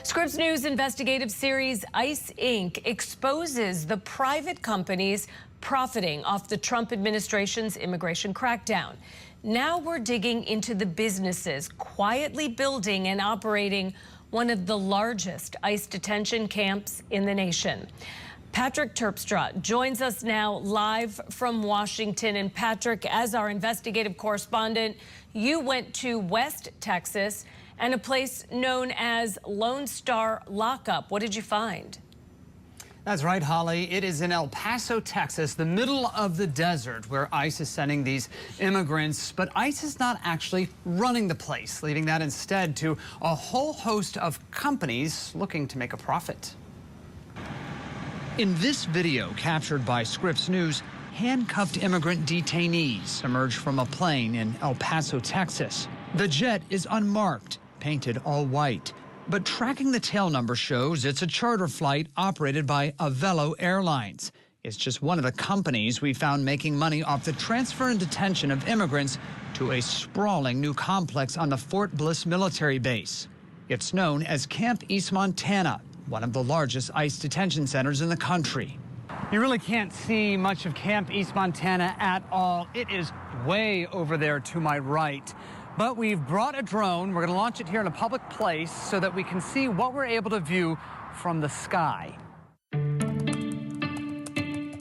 Scripps News investigative series ICE Inc. exposes the private companies profiting off the Trump administration's immigration crackdown. Now we're digging into the businesses quietly building and operating one of the largest ICE detention camps in the nation. Patrick Terpstra joins us now live from Washington. And Patrick, as our investigative correspondent, you went to West Texas and a place known as Lone Star Lockup. What did you find? That's right, Holly. It is in El Paso, Texas, the middle of the desert, where ICE is sending these immigrants. But ICE is not actually running the place, leaving that instead to a whole host of companies looking to make a profit. In this video captured by Scripps News, handcuffed immigrant detainees emerge from a plane in El Paso, Texas. The jet is unmarked, painted all white. But tracking the tail number shows it's a charter flight operated by Avelo Airlines. It's just one of the companies we found making money off the transfer and detention of immigrants to a sprawling new complex on the Fort Bliss military base. It's known as Camp East Montana, one of the largest ICE detention centers in the country. You really can't see much of Camp East Montana at all. It is way over there to my right. But we've brought a drone. We're going to launch it here in a public place so that we can see what we're able to view from the sky.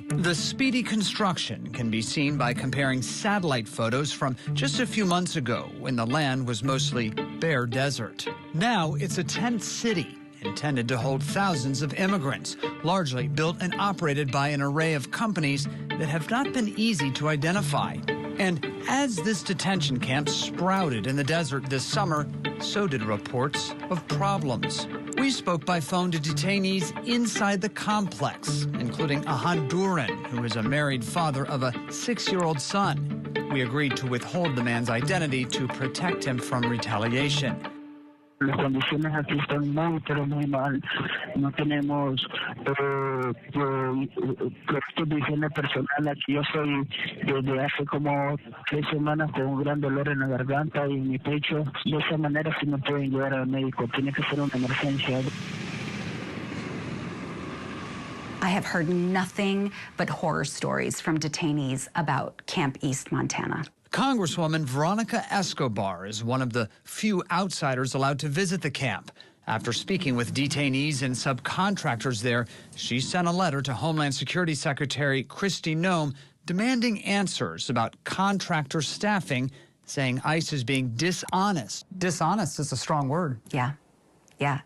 The speedy construction can be seen by comparing satellite photos from just a few months ago when the land was mostly bare desert. Now it's a tent city intended to hold thousands of immigrants, largely built and operated by an array of companies that have not been easy to identify. And as this detention camp sprouted in the desert this summer, so did reports of problems. We spoke by phone to detainees inside the complex, including a Honduran who is a married father of a 6-year-old son. We agreed to withhold the man's identity to protect him from retaliation. Las condiciones aquí están muy, pero muy mal. No tenemos productos de higiene personal. Aquí yo estoy desde hace como 3 semanas con un gran dolor en la garganta y en mi pecho. De esa manera sí me pueden llevar al médico. Tiene que ser una emergencia. I have heard nothing but horror stories from detainees about Camp East Montana. Congresswoman Veronica Escobar is one of the few outsiders allowed to visit the camp. After speaking with detainees and subcontractors there, she sent a letter to Homeland Security Secretary Kristi Noem demanding answers about contractor staffing, saying ICE is being dishonest. Dishonest is a strong word. Yeah,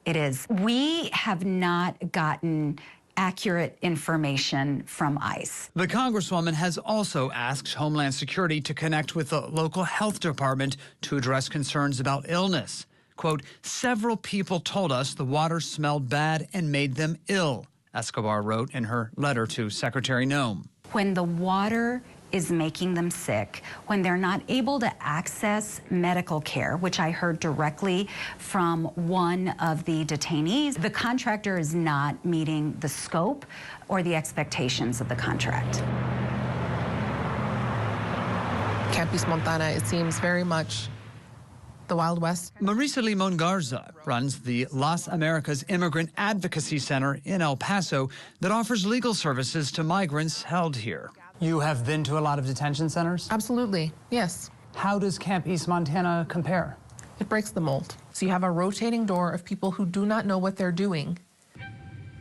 it is. We have not gotten accurate information from ICE. The Congresswoman has also asked Homeland Security to connect with the local health department to address concerns about illness. Quote, several people told us the water smelled bad and made them ill, Escobar wrote in her letter to Secretary Noem. When the water is making them sick, when they're not able to access medical care, which I heard directly from one of the detainees, the contractor is not meeting the scope or the expectations of the contract. Camp East Montana, it seems very much the Wild West. Marisa Limon Garza runs the Las Americas Immigrant Advocacy Center in El Paso that offers legal services to migrants held here. You have been to a lot of detention centers? Absolutely, yes. How does Camp East Montana compare? It breaks the mold. So you have a rotating door of people who do not know what they're doing.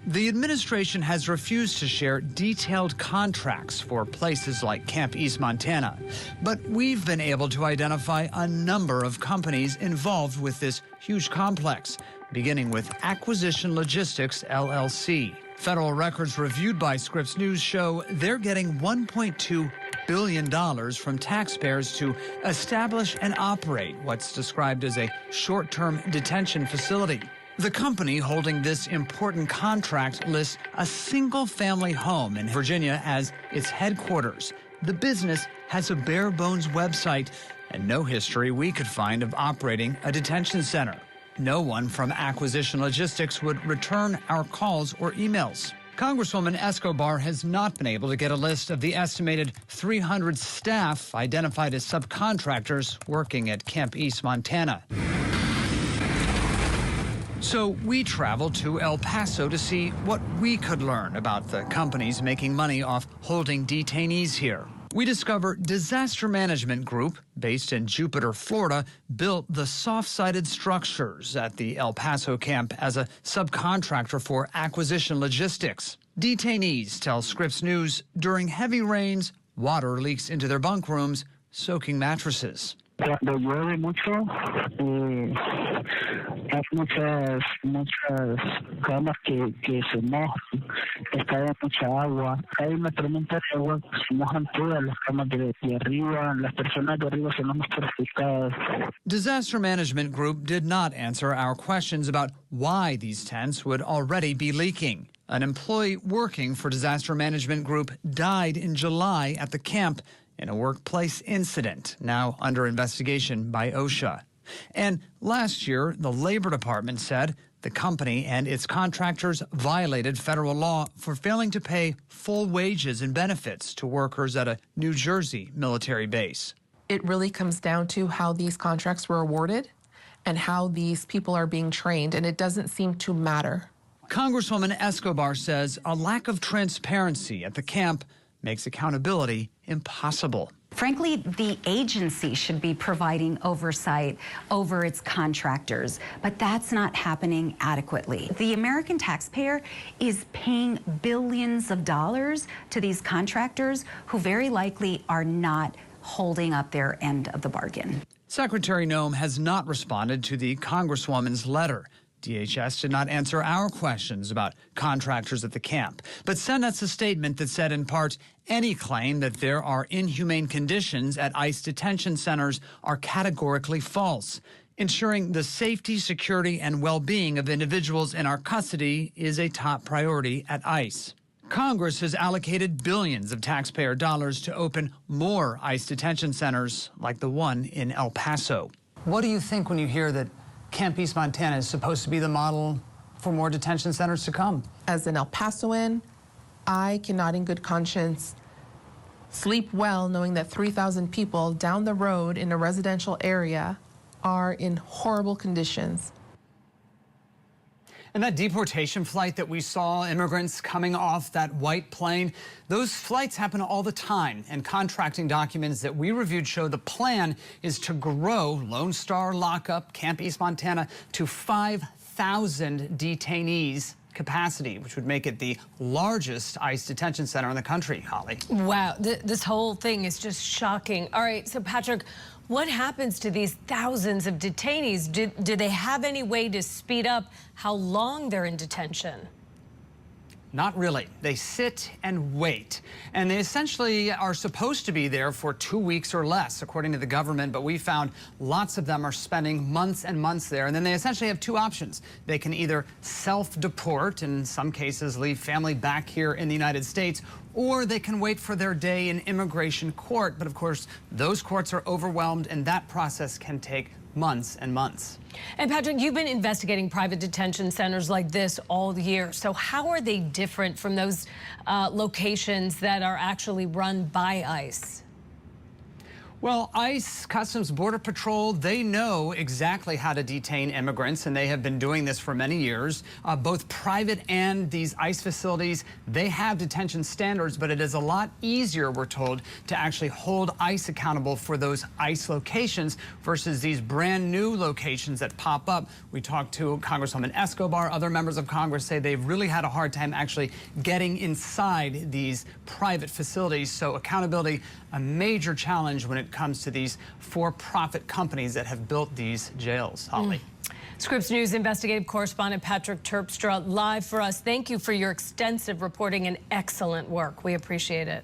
The administration has refused to share detailed contracts for places like Camp East Montana, but we've been able to identify a number of companies involved with this huge complex, beginning with Acquisition Logistics, LLC. Federal records reviewed by Scripps News show they're getting $1.2 billion from taxpayers to establish and operate what's described as a short-term detention facility. The company holding this important contract lists a single-family home in Virginia as its headquarters. The business has a bare-bones website and no history we could find of operating a detention center. No one from Acquisition Logistics would return our calls or emails. Congresswoman Escobar has not been able to get a list of the estimated 300 staff identified as subcontractors working at Camp East Montana. So we traveled to El Paso to see what we could learn about the companies making money off holding detainees here. We discover Disaster Management Group, based in Jupiter, Florida, built the soft-sided structures at the El Paso camp as a subcontractor for acquisition logistics. Detainees tell Scripps News during heavy rains, water leaks into their bunk rooms, soaking mattresses. Cuando llueve mucho, hay muchas camas que se mojan, cae mucha agua, hay una tormenta de agua, se mojan todas las camas de arriba, las personas de arriba son las más perjudicadas. Disaster Management Group did not answer our questions about why these tents would already be leaking. An employee working for Disaster Management Group died in July at the camp in a workplace incident, now under investigation by OSHA. And last year, the Labor Department said the company and its contractors violated federal law for failing to pay full wages and benefits to workers at a New Jersey military base. It really comes down to how these contracts were awarded and how these people are being trained, and it doesn't seem to matter. Congresswoman Escobar says a lack of transparency at the camp makes accountability impossible. Frankly, the agency should be providing oversight over its contractors, but that's not happening adequately. The American taxpayer is paying billions of dollars to these contractors who very likely are not holding up their end of the bargain. Secretary Noem has not responded to the Congresswoman's letter. DHS did not answer our questions about contractors at the camp, but sent us a statement that said, in part, any claim that there are inhumane conditions at ICE detention centers are categorically false. Ensuring the safety, security, and well-being of individuals in our custody is a top priority at ICE. Congress has allocated billions of taxpayer dollars to open more ICE detention centers like the one in El Paso. What do you think when you hear that Camp East Montana is supposed to be the model for more detention centers to come? As an El Pasoan, I cannot in good conscience sleep well knowing that 3,000 people down the road in a residential area are in horrible conditions. And that deportation flight that we saw, immigrants coming off that white plane, those flights happen all the time. And contracting documents that we reviewed show the plan is to grow Lone Star lockup, Camp East Montana, to 5,000 detainees capacity, which would make it the largest ICE detention center in the country, Holly. Wow, this whole thing is just shocking. All right, so Patrick, what happens to these thousands of detainees? Do they have any way to speed up how long they're in detention? Not really. They sit and wait. And they essentially are supposed to be there for 2 weeks or less, according to the government. But we found lots of them are spending months and months there. And then they essentially have two options. They can either self-deport, in some cases leave family back here in the United States, or they can wait for their day in immigration court. But of course, those courts are overwhelmed, and that process can take months and months. And Patrick, you've been investigating private detention centers like this all year. So how are they different from those locations that are actually run by ICE? Well, ICE, Customs Border Patrol, they know exactly how to detain immigrants, and they have been doing this for many years. Both private and these ICE facilities, they have detention standards, but it is a lot easier, we're told, to actually hold ICE accountable for those ICE locations versus these brand new locations that pop up. We talked to Congresswoman Escobar. Other members of Congress say they've really had a hard time actually getting inside these private facilities. So accountability, a major challenge when it comes to these for-profit companies that have built these jails. Holly. Scripps News investigative correspondent Patrick Terpstra live for us. Thank you for your extensive reporting and excellent work. We appreciate it.